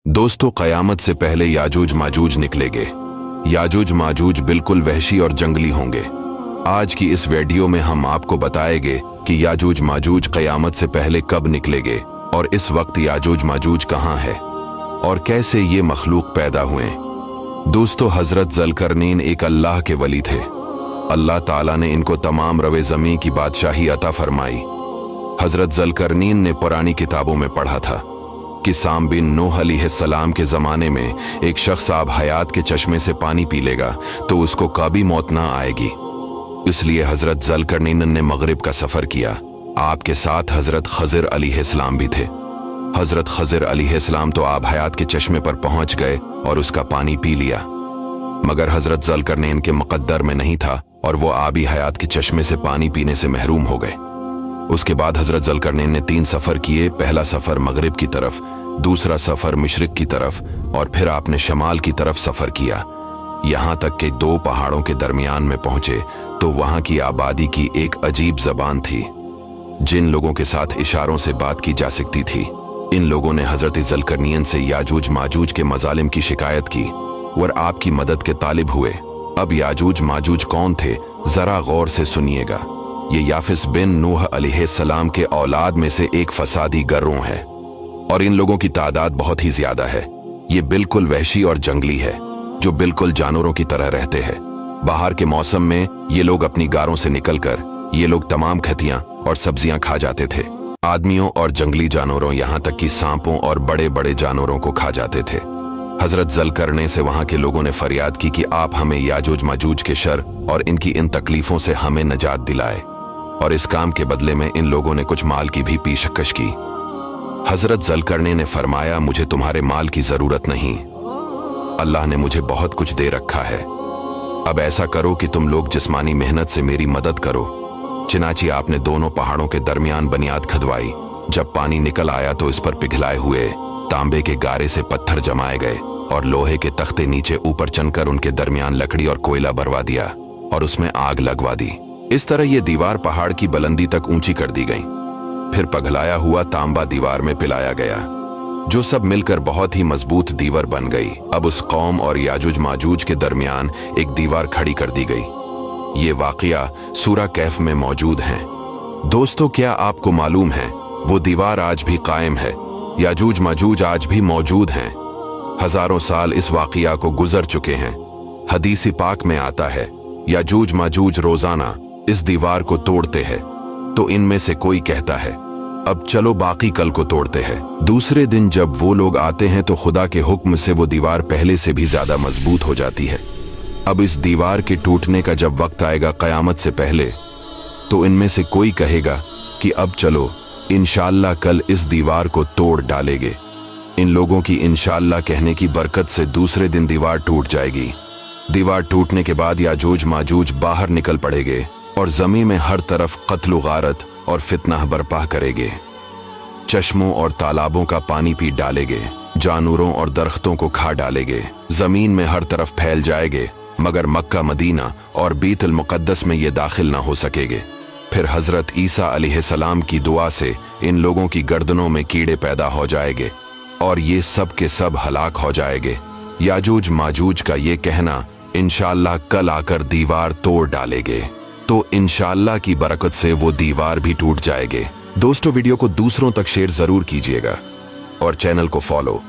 दोस्तों, क़यामत से पहले याजूज माजूज निकलेंगे। याजूज माजूज बिल्कुल वहशी और जंगली होंगे। आज की इस वीडियो में हम आपको बताएंगे कि याजूज माजूज क़यामत से पहले कब निकलेंगे और इस वक्त याजूज माजूज कहाँ है और कैसे ये मखलूक पैदा हुए। दोस्तों, हजरत ज़ुल्करनैन एक अल्लाह के वली थे। अल्लाह ताला ने इनको तमाम रवे ज़मीं की बादशाही अता फरमाई। हजरत ज़ुल्करनैन ने पुरानी किताबों में पढ़ा था कि साम बिन नूह अलैहिस्सलाम के ज़माने में एक शख्स आब हयात के चश्मे से पानी पी लेगा तो उसको कभी मौत ना आएगी। इसलिए हजरत ज़ुल्करनैन ने मगरिब का सफ़र किया। आपके साथ हजरत खज़िर अलैहिस्सलाम भी थे। हजरत खज़िर अलैहिस्सलाम तो आब हयात के चश्मे पर पहुंच गए और उसका पानी पी लिया, मगर हजरत ज़ुल्करनैन के मुक़द्दर में नहीं था और वो आबी हयात के चश्मे से पानी पीने से महरूम हो गए। उसके बाद हजरत ज़ुल्करनैन ने 3 सफ़र किए। पहला सफ़र मगरिब की तरफ, दूसरा सफ़र मशरिक की तरफ और फिर आपने शमाल की तरफ सफ़र किया। यहाँ तक कि 2 पहाड़ों के दरमियान में पहुंचे तो वहाँ की आबादी की एक अजीब ज़बान थी जिन लोगों के साथ इशारों से बात की जा सकती थी। इन लोगों ने हजरत ज़ुल्करनैन से याजूज माजूज के मजालिम की शिकायत की और आपकी मदद के तालिब हुए। अब याजूज माजूज कौन थे, ज़रा गौर से सुनिएगा। ये याफिस बिन नूह अलैहिस्सलाम के औलाद में से एक फसादी गिरोह है और इन लोगों की तादाद बहुत ही ज्यादा है। ये बिल्कुल वहशी और जंगली है जो बिल्कुल जानवरों की तरह रहते हैं। बाहर के मौसम में ये लोग अपनी गारों से निकलकर ये लोग तमाम खतियां और सब्जियां खा जाते थे। आदमियों और जंगली जानवरों, यहाँ तक कि सांपों और बड़े बड़े जानवरों को खा जाते थे। हजरत ज़ुल्करनैन से वहां के लोगों ने फरियाद की कि आप हमें याजूज माजूज के शर और इनकी इन तकलीफों से हमें नजात दिलाए, और इस काम के बदले में इन लोगों ने कुछ माल की भी पेशकश की। हजरत ज़ुल्करनैन ने फरमाया, मुझे तुम्हारे माल की जरूरत नहीं, अल्लाह ने मुझे बहुत कुछ दे रखा है। अब ऐसा करो कि तुम लोग जिस्मानी मेहनत से मेरी मदद करो। चिनाची आपने दोनों पहाड़ों के दरमियान बुनियाद खदवाई। जब पानी निकल आया तो इस पर पिघलाए हुए तांबे के गारे से पत्थर जमाए गए और लोहे के तख्ते नीचे ऊपर चनकर उनके दरमियान लकड़ी और कोयला भरवा दिया और उसमें आग लगवा दी। इस तरह ये दीवार पहाड़ की बुलंदी तक ऊंची कर दी गई। फिर पिघलाया हुआ तांबा दीवार में पिलाया गया, जो सब मिलकर बहुत ही मजबूत दीवार बन गई। अब उस कौम और याजूज माजूज के दरमियान एक दीवार खड़ी कर दी गई। ये वाकया सूरा कैफ में मौजूद है। दोस्तों, क्या आपको मालूम है वो दीवार आज भी कायम है। याजूज माजूज आज भी मौजूद हैं। हजारों साल इस वाकया को गुजर चुके हैं। हदीस पाक में आता है, याजूज माजूज रोजाना इस दीवार को तोड़ते हैं तो इनमें से कोई कहता है, अब चलो बाकी कल को तोड़ते हैं। दूसरे दिन जब वो लोग आते हैं तो खुदा के हुक्म से वो दीवार पहले से भी ज्यादा मजबूत हो जाती है। अब इस दीवार के टूटने का जब वक्त आएगा क़यामत से पहले, तो इनमें से कोई कहेगा कि अब चलो इंशाअल्लाह कल इस दीवार को तोड़ डालेंगे। इन लोगों की इंशाअल्लाह कहने की बरकत से दूसरे दिन दीवार टूट जाएगी। दीवार टूटने के बाद याजूज माजूज बाहर निकल पड़ेंगे और जमीन में हर तरफ कत्ल गारत और फितना बर्पा करेंगे। चश्मों और तालाबों का पानी पी डालेंगे, जानवरों और दरख्तों को खा डालेंगे, जमीन में हर तरफ फैल जाएंगे, मगर मक्का, मदीना और बीतुल मुक़द्दस में ये दाखिल ना हो सकेंगे। फिर हजरत ईसा अलैहिस्सलाम की दुआ से इन लोगों की गर्दनों में कीड़े पैदा हो जाएंगे और ये सब के सब हलाक हो जाएंगे। याजूज माजूज का ये कहना इंशाअल्लाह कल आकर दीवार तोड़ डालेंगे, तो इंशाअल्लाह की बरकत से वो दीवार भी टूट जाएंगे। दोस्तों, वीडियो को दूसरों तक शेयर जरूर कीजिएगा और चैनल को फॉलो